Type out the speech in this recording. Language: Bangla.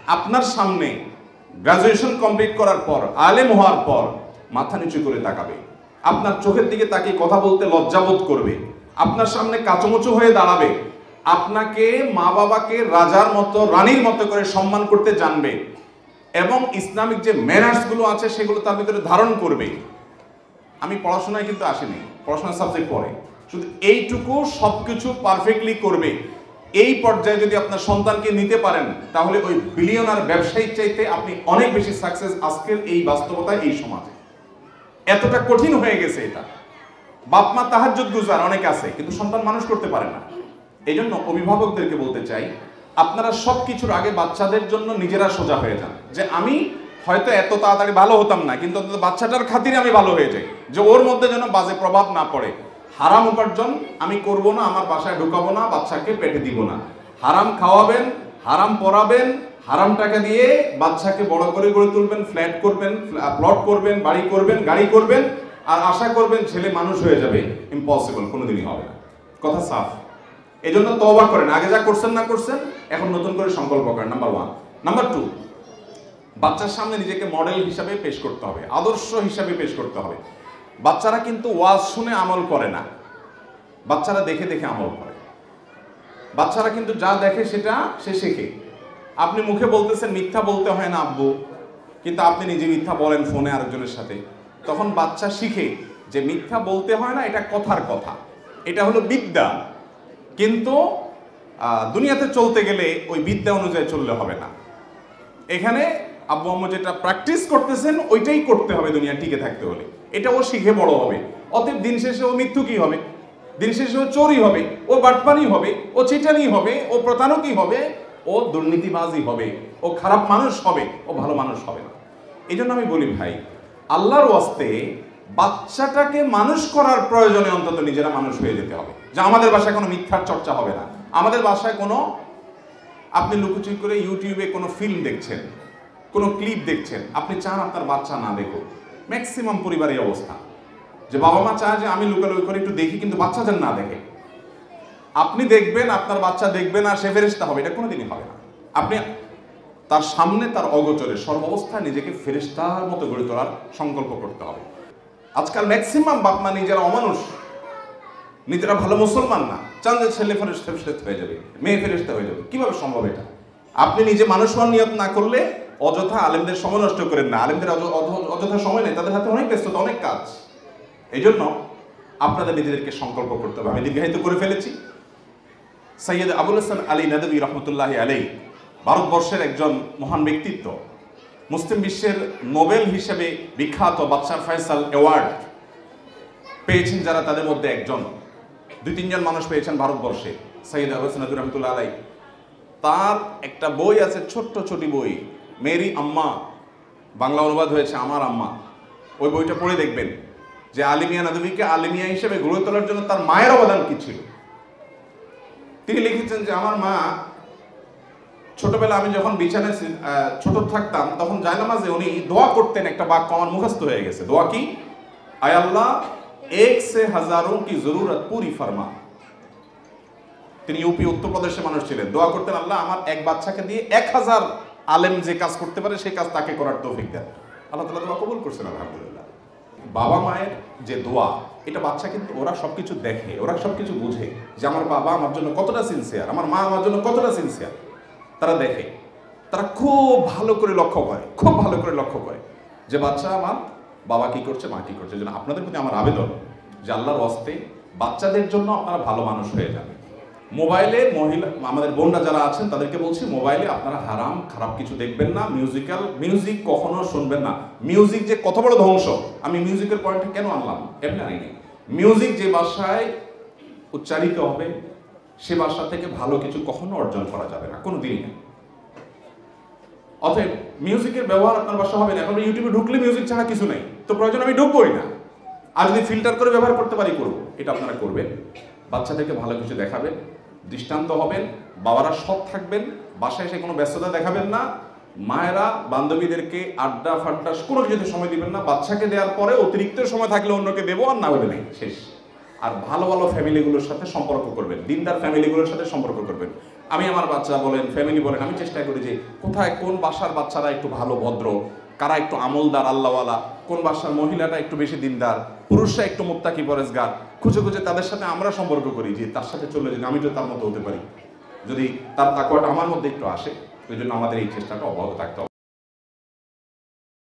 আপনার সামনে গ্রাজুয়েশন কমপ্লিট করার পর, আলেম হওয়ার পর মাথা নিচু করে তাকাবে, আপনার চোখের দিকে তাকিয়ে কথা বলতে লজ্জাবোধ করবে, আপনার সামনে কাচুমুচু হয়ে দাঁড়াবে, আপনাকে মা বাবাকে রাজার মতো রানীর মতো করে সম্মান করতে জানবে এবং ইসলামিক যে ম্যানার্সগুলো আছে সেগুলো তার ভিতরে ধারণ করবে। আমি পড়াশোনায় কিন্তু আসিনি, পড়াশোনার সাবজেক্ট পড়ে, শুধু এইটুকু সবকিছু পারফেক্টলি করবে। এই পর্যায়ে যদি আপনার সন্তানকে নিতে পারেন তাহলে ওই বিলিয়নার ব্যবসায়ীর চাইতে আপনি অনেক বেশি সাকসেস আজকের এই বাস্তবতায়, এই সমাজে। এতটা কঠিন হয়ে গেছে এটা। বাপ মা তাহাজ্জুদ গুজার অনেক আছে, কিন্তু সন্তান মানুষ করতে পারে না। এই জন্য অভিভাবকদেরকে বলতে চাই, আপনারা সব কিছুর আগে বাচ্চাদের জন্য নিজেরা সোজা হয়ে যান, যে আমি হয়তো এত তাড়াতাড়ি ভালো হতাম না, কিন্তু অন্তত বাচ্চাটার খাতিরে আমি ভালো হয়ে যাই, যে ওর মধ্যে যেন বাজে প্রভাব না পড়ে। হারাম উপার্জন আমি করব না, আমার বাসায় ঢুকাবো না, বাচ্চাকে পেটে দিব না। হারাম খাওয়াবেন, হারাম পড়াবেন, হারাম টাকা দিয়ে বাচ্চাকে বড় করে গড়ে তুলবেন, ফ্ল্যাট করবেন, প্লট করবেন, বাড়ি করবেন, গাড়ি করবেন, আর আশা করবেন ছেলে মানুষ হয়ে যাবে। ইম্পসিবল, কোনোদিনই হবে না, কথা সাফ। এই জন্য তওবা করেন, আগে যা করছেন না করছেন, এখন নতুন করে সংকল্প করেন। নাম্বার 1। নাম্বার 2, বাচ্চার সামনে নিজেকে মডেল হিসাবে পেশ করতে হবে, আদর্শ হিসাবে পেশ করতে হবে। বাচ্চারা কিন্তু ওয়াজ শুনে আমল করে না, বাচ্চারা দেখে দেখে আমল করে। বাচ্চারা কিন্তু যা দেখে সেটা সে শেখে। আপনি মুখে বলতেছেন মিথ্যা বলতে হয় না আব্বু, কিন্তু আপনি নিজে মিথ্যা বলেন ফোনে আরেকজনের সাথে, তখন বাচ্চা শিখে যে মিথ্যা বলতে হয় না, এটা কথার কথা, এটা হলো বিদ্যা। কিন্তু দুনিয়াতে চলতে গেলে ওই বিদ্যা অনুযায়ী চললে হবে না। এখানে আব্বু আম্মু যেটা প্র্যাকটিস করতেছেন ওইটাই করতে হবে দুনিয়া টিকে থাকতে হলে। এটা ও শিখে বড় হবে। অতএব দিন শেষে ও মিথ্যুকই হবে, দিন শেষে ও চোরই হবে, ও বাটপানি হবে, ও চিটানি হবে, ও প্রতারকই হবে, ও দুর্নীতিবাজই হবে, ও খারাপ মানুষ হবে, ও ভালো মানুষ হবে না। এই জন্য আমি বলি ভাই, আল্লাহর ওয়াস্তে বাচ্চাটাকে মানুষ করার প্রয়োজনে অন্তত নিজেরা মানুষ হয়ে যেতে হবে। যে আমাদের বাসায় কোনো মিথ্যার চর্চা হবে না, আমাদের বাসায় কোনো, আপনি লুকোচুরি করে ইউটিউবে কোনো ফিল্ম দেখছেন, কোনো ক্লিপ দেখছেন, আপনি চান আপনার বাচ্চা না দেখুক। ম্যাক্সিমাম পরিবারের অবস্থা, যে বাবা মা চায় যে আমি লুকালুকি করে একটু দেখি, কিন্তু বাচ্চা যেন না দেখে। আপনি দেখবেন, আপনার বাচ্চা দেখবে না, সে ফেরেশতা হবে, এটা কোনোদিনই হবে না। আপনি তার সামনে তার অগোচরে সর্বাবস্থায় নিজেকে ফেরেশতার মতো গড়ে তোলার সংকল্প করতে হবে। আজকাল ম্যাক্সিমাম বাপ মা নিজেরা অমানুষ, নিজেরা ভালো মুসলমান না, চান যে ছেলে ফেরেশতা হয়ে যাবে, মেয়ে ফেরেশতা হয়ে যাবে। কিভাবে সম্ভব এটা? আপনি নিজে মানুষ হওয়ার নিয়ত না করলে অযথা আলেমদের সময় নষ্ট করেন না। আলেমদের অযথা সময় নেই, তাদের হাতে অনেক ব্যস্ততা, অনেক কাজ। এই জন্য আপনাদের নিজেদেরকে সংকল্প করতে হবে। আমি দীর্ঘায়িত করে ফেলেছি। সৈয়দ আবুল হাসান আলী নদভী রহমতুল্লাহি আলাইহি ভারতবর্ষের একজন মহান ব্যক্তিত্ব, মুসলিম বিশ্বের নোবেল হিসেবে বিখ্যাত বাদশাহ ফয়সাল অ্যাওয়ার্ড পেয়েছেন যারা, তাদের মধ্যে একজন। 2-3 জন মানুষ পেয়েছেন ভারতবর্ষে। সৈয়দ আবুল হাসান নদভী রহমতুল্লাহ আলাইহি, তার একটা বই আছে, ছোট্ট ছোটি বই, মেরি আম্মা, বাংলা অনুবাদ হয়েছে আমার আম্মা। ওই বইটা পড়ে দেখবেন যে আলিমিয়া নদভীকে আলিমিয়া হিসেবে গড়ে তোলার জন্য তার মায়ের অবদান কি ছিল। তিনি লিখেছেন যে আমার মা ছোটবেলা, আমি যখন বিছানায় ছোট থাকতাম, তখন জায়নামাজে উনি দোয়া করতেন। একটা বাক্য আমার মুখস্থ হয়ে গেছে। দোয়া কি? আয় আল্লাহ, এক সে হাজারোं की जरूरत पूरी फरमा। তিনি ইউপি উত্তরপ্রদেশের মানুষ ছিলেন। দোয়া করতেন, আল্লাহ আমার এক বাচ্চাকে দিয়ে 1000 আলেম যে কাজ করতে পারে সেই কাজ তাকে করার তৌফিক দেন। আল্লাহ তাআলা দোয়া কবুল করছেন আলহামদুলিল্লাহ। বাবা মায়ের যে দোয়া, এটা বাচ্চা কিন্তু ওরা সবকিছু দেখে, ওরা সবকিছু বুঝে যে আমার বাবা আমার জন্য কতটা সিনসিয়ার, আমার মা আমার জন্য কতটা সিনসিয়ার। তারা দেখে, তারা খুব ভালো করে লক্ষ্য করে, খুব ভালো করে লক্ষ্য করে যে বাচ্চা আমার বাবা কি করছে, মা কি করছে। যেন আপনাদের প্রতি আমার আবেদন যে আল্লাহর ওয়াস্তে বাচ্চাদের জন্য আপনারা ভালো মানুষ হয়ে যান। মোবাইলে মহিলা আমাদের বোনরা যারা আছেন তাদেরকে বলছি, মোবাইলে আপনারা হারাম খারাপ কিছু দেখবেন না। মিউজিক কখনো শুনবেন না। মিউজিক যে কত বড় ধ্বংস, আমি মিউজিকের পয়েন্টে কেন আনলাম এমনি আনিনি। মিউজিক যে ভাষায় উচ্চারিত হবে সে ভাষা থেকে ভালো কিছু কখনো অর্জন করা যাবে না, কোনো দিনই না। অতএব মিউজিকের ব্যবহার আপনার বাসা হবে না। এখন ইউটিউবে ঢুকলে মিউজিক ছাড়া কিছু নেই, তো প্রয়োজন আমি ঢুকবোই না। আর যদি ফিল্টার করে ব্যবহার করতে পারি করবো। এটা আপনারা করবেন। বাচ্চাদেরকে ভালো কিছু দেখাবেন, দৃষ্টান্ত হবেন, বাবারা সৎ থাকবেন, বাসায় এসে কোনো ব্যস্ততা দেখাবেন না। মায়েরা বান্ধবীদেরকে আড্ডা ফাড্ডা কোনো কিছুতে সময় দিবেন না। বাচ্চাকে দেওয়ার পরে অতিরিক্ত সময় থাকলে অন্যকে দেবো, আর না হলে নেই, শেষ। আর ভালো ভালো ফ্যামিলিগুলোর সাথে সম্পর্ক করবেন, দিনদার ফ্যামিলিগুলোর সাথে সম্পর্ক করবেন। আমি আমার বাচ্চা বলেন, ফ্যামিলি বলেন, আমি চেষ্টা করি যে কোথায় কোন বাসার বাচ্চারা একটু ভালো ভদ্র, কারা একটু আমলদার আল্লাহওয়ালা, কোন বাসার মহিলাটা একটু বেশি দিনদার, পুরুষরা একটু মুত্তাকি পরেজগার, খুঁজে খুঁজে তাদের সাথে আমরা সম্পর্ক করি যে তার সাথে চলে যদি আমি তো তার মতো হতে পারি, যদি তার তাকওয়াটা আমার মধ্যে একটু আসে। ওই জন্য আমাদের এই চেষ্টাটা অব্যাহত থাকতে হবে।